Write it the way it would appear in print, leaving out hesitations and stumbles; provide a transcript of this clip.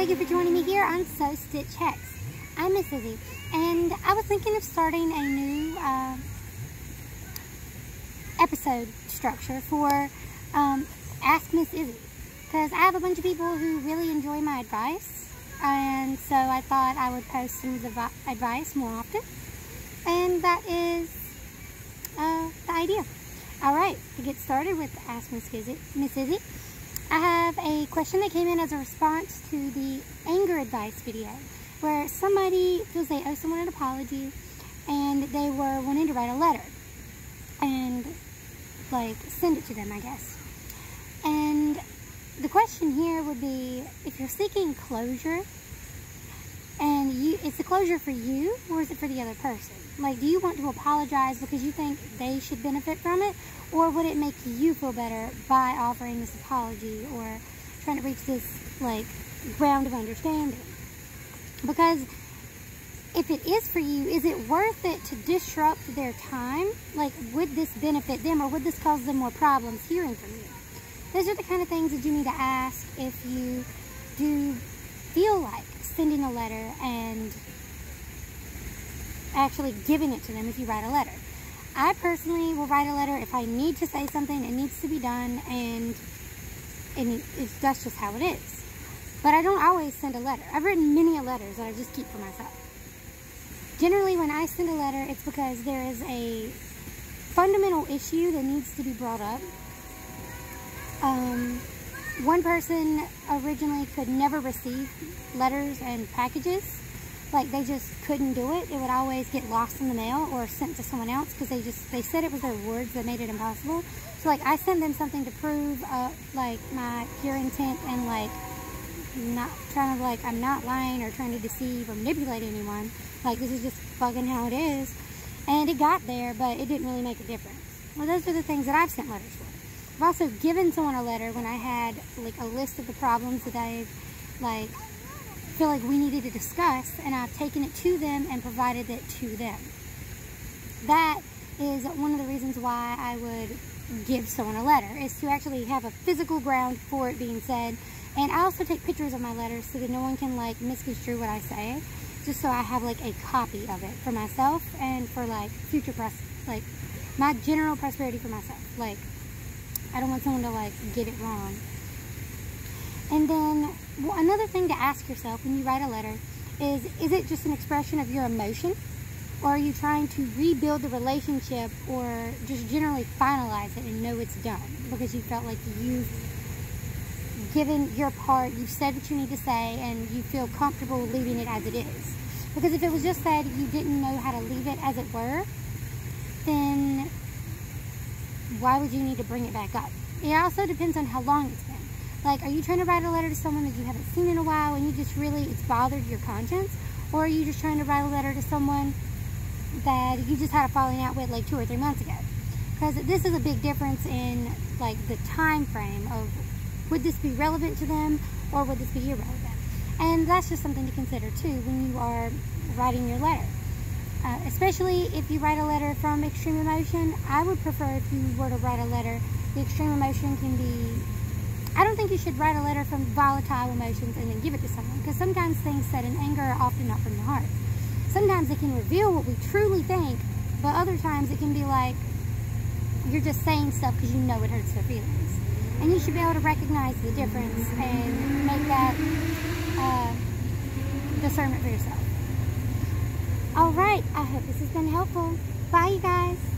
thank you for joining me here on Sew Stitch Hacks. I'm Miss Izzy, and I was thinking of starting a new episode structure for Ask Miss Izzy, because I have a bunch of people who really enjoy my advice, and so I thought I would post some of the advice more often, and that is the idea. Alright, to get started with Ask Miss Izzy, I have a question that came in as a response to the anger advice video, where somebody feels they owe someone an apology, and they were wanting to write a letter, and, like, send it to them, I guess. And the question here would be, if you're seeking closure, and it's a closure for you, or is it for the other person? Like, do you want to apologize because you think they should benefit from it? Or would it make you feel better by offering this apology or trying to reach this, like, ground of understanding? Because if it is for you, is it worth it to disrupt their time? Like, would this benefit them, or would this cause them more problems hearing from you? Those are the kind of things that you need to ask if you do feel like sending a letter and actually giving it to them if you write a letter. I personally will write a letter if I need to say something, it needs to be done, and that's just how it is. But I don't always send a letter. I've written many letters that I just keep for myself. Generally, when I send a letter, it's because there is a fundamental issue that needs to be brought up. One person originally could never receive letters and packages. Like, they just couldn't do it. It would always get lost in the mail or sent to someone else because they said it was their words that made it impossible. So, like, I send them something to prove, like, my pure intent and, like, not trying to, like, I'm not lying or trying to deceive or manipulate anyone. Like, this is just fucking how it is. And it got there, but it didn't really make a difference. Well, those are the things that I've sent letters for. I've also given someone a letter when I had, like, a list of the problems that I, like, feel like we needed to discuss, and I've taken it to them and provided it to them. That is one of the reasons why I would give someone a letter, is to actually have a physical ground for it being said. And I also take pictures of my letters so that no one can, like, misconstrue what I say, just so I have, like, a copy of it for myself and for, like, future like, my general prosperity for myself. Like, I don't want someone to, like, get it wrong. And then, another thing to ask yourself when you write a letter is it just an expression of your emotion? Or are you trying to rebuild the relationship, or just generally finalize it and know it's done? Because you felt like you've given your part, you've said what you need to say, and you feel comfortable leaving it as it is. Because if it was just that you didn't know how to leave it as it were, then why would you need to bring it back up? It also depends on how long it's been. Like, are you trying to write a letter to someone that you haven't seen in a while and you just really, it's bothered your conscience? Or are you just trying to write a letter to someone that you just had a falling out with, like, 2 or 3 months ago? Because this is a big difference in, like, the time frame of, would this be relevant to them or would this be irrelevant? And that's just something to consider too when you are writing your letter. Especially if you write a letter from extreme emotion, I would prefer if you were to write a letter, the extreme emotion can be, I don't think you should write a letter from volatile emotions and then give it to someone, because sometimes things said in anger are often not from the heart. Sometimes it can reveal what we truly think, but other times it can be like, you're just saying stuff because you know it hurts their feelings. And you should be able to recognize the difference and make that discernment for yourself. Alright, I hope this has been helpful. Bye, you guys.